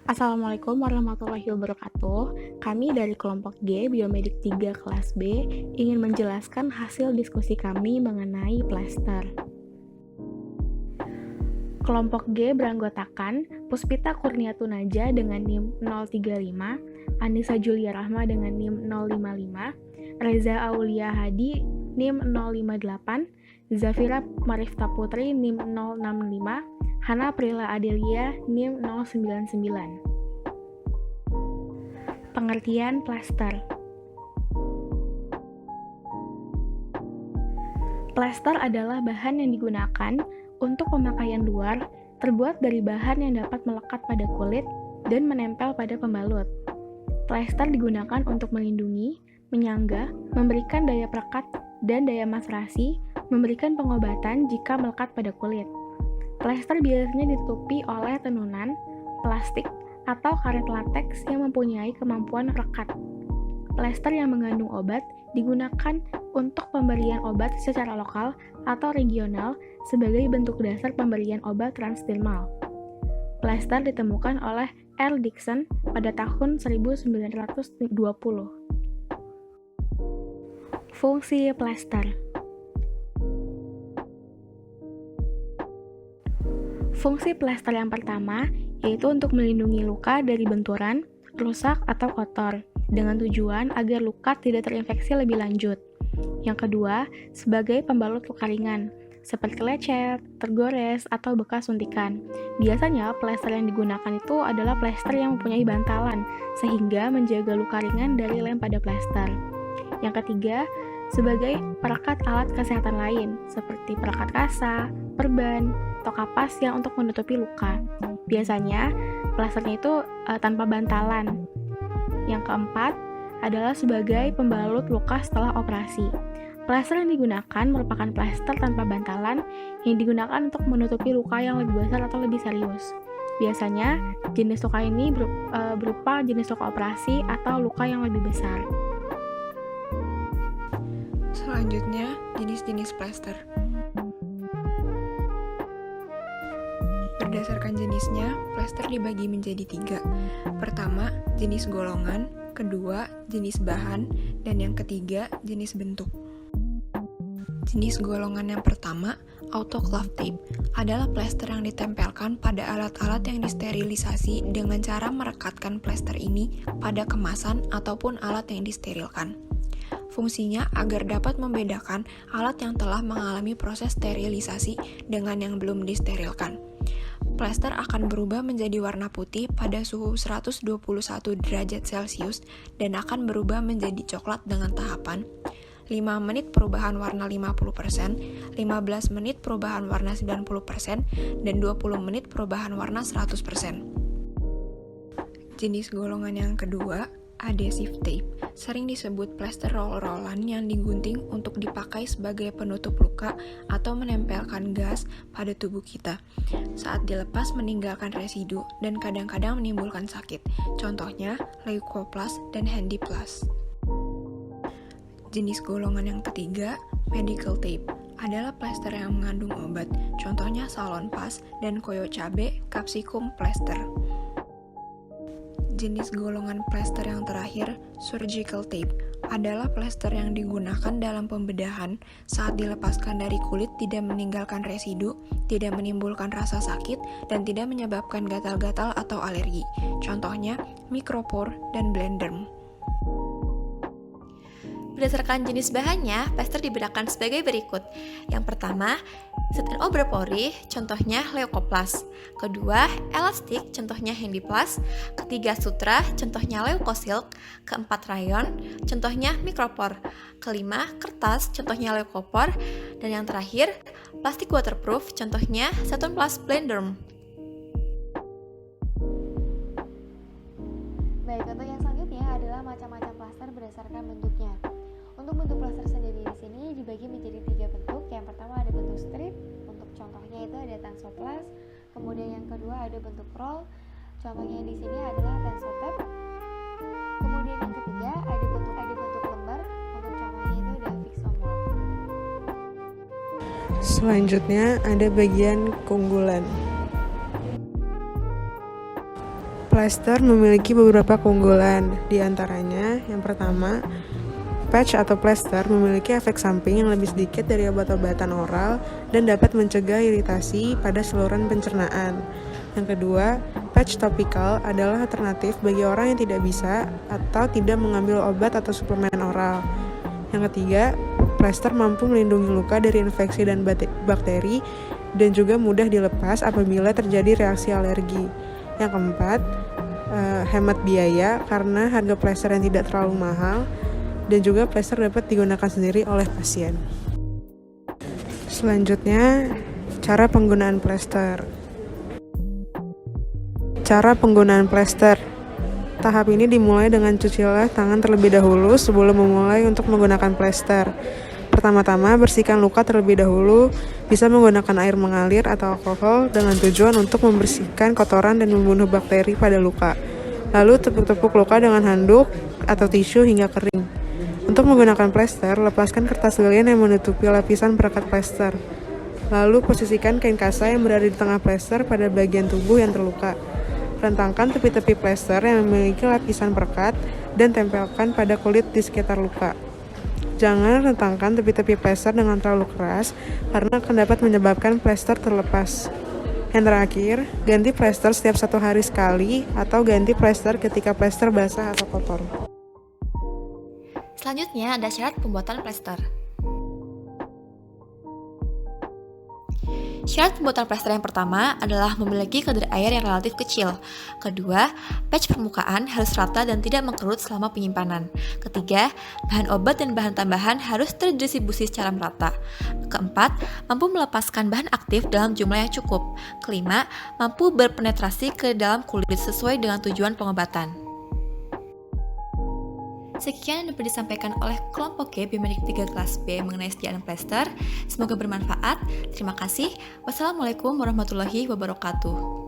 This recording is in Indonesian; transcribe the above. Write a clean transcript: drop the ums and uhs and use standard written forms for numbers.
Assalamualaikum warahmatullahi wabarakatuh. Kami dari kelompok G, Biomedik 3 kelas B, ingin menjelaskan hasil diskusi kami mengenai plester. Kelompok G beranggotakan Puspita Kurniatunaja dengan NIM 035, Anissa Julia Rahma dengan NIM 055, Reza Aulia Hadi NIM 058, Zafira Marifta Putri NIM 065, Hana Prila Adelia NIM 099. Pengertian plester. Plester adalah bahan yang digunakan untuk pemakaian luar, terbuat dari bahan yang dapat melekat pada kulit dan menempel pada pembalut. Plester digunakan untuk melindungi, menyangga, memberikan daya perekat dan daya maserasi, memberikan pengobatan jika melekat pada kulit. Plester biasanya ditutupi oleh tenunan, plastik, atau karet lateks yang mempunyai kemampuan rekat. Plester yang mengandung obat digunakan untuk pemberian obat secara lokal atau regional sebagai bentuk dasar pemberian obat transdermal. Plester ditemukan oleh R. Dickson pada tahun 1920. Fungsi plester. Fungsi plester yang pertama yaitu untuk melindungi luka dari benturan, rusak, atau kotor, dengan tujuan agar luka tidak terinfeksi lebih lanjut. Yang kedua, sebagai pembalut luka ringan, seperti lecet, tergores, atau bekas suntikan. Biasanya, plester yang digunakan itu adalah plester yang mempunyai bantalan, sehingga menjaga luka ringan dari lem pada plester. Yang ketiga, sebagai perekat alat kesehatan lain, seperti perekat kasa, perban, atau kapas yang untuk menutupi luka. Biasanya, plesternya itu tanpa bantalan. Yang keempat, adalah sebagai pembalut luka setelah operasi. Plester yang digunakan merupakan plester tanpa bantalan yang digunakan untuk menutupi luka yang lebih besar atau lebih serius. Biasanya, jenis luka ini berupa jenis luka operasi atau luka yang lebih besar. Selanjutnya, jenis-jenis plester. Berdasarkan jenisnya, plester dibagi menjadi 3. Pertama, jenis golongan, kedua, jenis bahan, dan yang ketiga, jenis bentuk. Jenis golongan yang pertama, autoclave tape, adalah plester yang ditempelkan pada alat-alat yang disterilisasi dengan cara merekatkan plester ini pada kemasan ataupun alat yang disterilkan. Fungsinya agar dapat membedakan alat yang telah mengalami proses sterilisasi dengan yang belum disterilkan. Plester akan berubah menjadi warna putih pada suhu 121 derajat Celcius dan akan berubah menjadi coklat dengan tahapan 5 menit perubahan warna 50%, 15 menit perubahan warna 90%, dan 20 menit perubahan warna 100%. Jenis golongan yang kedua, adhesive tape, sering disebut plester roll-rollan yang digunting untuk dipakai sebagai penutup luka atau menempelkan gas pada tubuh kita. Saat dilepas meninggalkan residu dan kadang-kadang menimbulkan sakit. Contohnya, leukoplast dan handiplast. Jenis golongan yang ketiga, medical tape, adalah plester yang mengandung obat. Contohnya Salonpas dan Coyocabe capsicum plaster. Jenis golongan plester yang terakhir, surgical tape, adalah plester yang digunakan dalam pembedahan. Saat dilepaskan dari kulit tidak meninggalkan residu, tidak menimbulkan rasa sakit, dan tidak menyebabkan gatal-gatal atau alergi. Contohnya, micropore dan blenderm. Berdasarkan jenis bahannya, plester dibedakan sebagai berikut. Yang pertama, ZNO berpori, contohnya leukoplast. Kedua, elastik, contohnya handiplast. Ketiga, sutra, contohnya leukosilk. Keempat, rayon, contohnya micropore. Kelima, kertas, contohnya leukopor. Dan yang terakhir, plastik waterproof, contohnya Satunplast blenderm. Baik, untuk yang selanjutnya adalah macam-macam plester berdasarkan bentuknya. Untuk bentuk plester sendiri di sini dibagi menjadi 3 bentuk. Yang pertama ada bentuk strip, untuk contohnya itu ada Tensoplast. Kemudian yang kedua ada bentuk roll, contohnya di sini adalah Tensotap. Kemudian yang ketiga ada bentuk lembar, untuk contohnya itu ada Fixomol. Selanjutnya ada bagian keunggulan. Plester memiliki beberapa keunggulan, di antaranya yang pertama, patch atau plester memiliki efek samping yang lebih sedikit dari obat-obatan oral dan dapat mencegah iritasi pada saluran pencernaan. Yang kedua, patch topikal adalah alternatif bagi orang yang tidak bisa atau tidak mengambil obat atau suplemen oral. Yang ketiga, plester mampu melindungi luka dari infeksi dan bakteri dan juga mudah dilepas apabila terjadi reaksi alergi. Yang keempat, hemat biaya karena harga plester yang tidak terlalu mahal dan juga plester dapat digunakan sendiri oleh pasien. Selanjutnya, cara penggunaan plester. Cara penggunaan plester. Tahap ini dimulai dengan cucilah tangan terlebih dahulu sebelum memulai untuk menggunakan plester. Pertama-tama, bersihkan luka terlebih dahulu, bisa menggunakan air mengalir atau alkohol dengan tujuan untuk membersihkan kotoran dan membunuh bakteri pada luka. Lalu tepuk-tepuk luka dengan handuk atau tisu hingga kering. Untuk menggunakan plester, lepaskan kertas linen yang menutupi lapisan perekat plester. Lalu posisikan kain kasa yang berada di tengah plester pada bagian tubuh yang terluka. Rentangkan tepi-tepi plester yang memiliki lapisan perekat dan tempelkan pada kulit di sekitar luka. Jangan rentangkan tepi-tepi plester dengan terlalu keras karena akan dapat menyebabkan plester terlepas. Yang terakhir, ganti plester setiap 1 hari sekali atau ganti plester ketika plester basah atau kotor. Selanjutnya ada syarat pembuatan plester. Syarat pembuatan plester yang pertama adalah memiliki kadar air yang relatif kecil. Kedua, patch permukaan harus rata dan tidak mengkerut selama penyimpanan. Ketiga, bahan obat dan bahan tambahan harus terdistribusi secara merata. Keempat, mampu melepaskan bahan aktif dalam jumlah yang cukup. Kelima, mampu berpenetrasi ke dalam kulit sesuai dengan tujuan pengobatan. Sekian yang dapat disampaikan oleh kelompok G Biomedik 3 kelas B mengenai sediaan plester. Semoga bermanfaat. Terima kasih. Wassalamualaikum warahmatullahi wabarakatuh.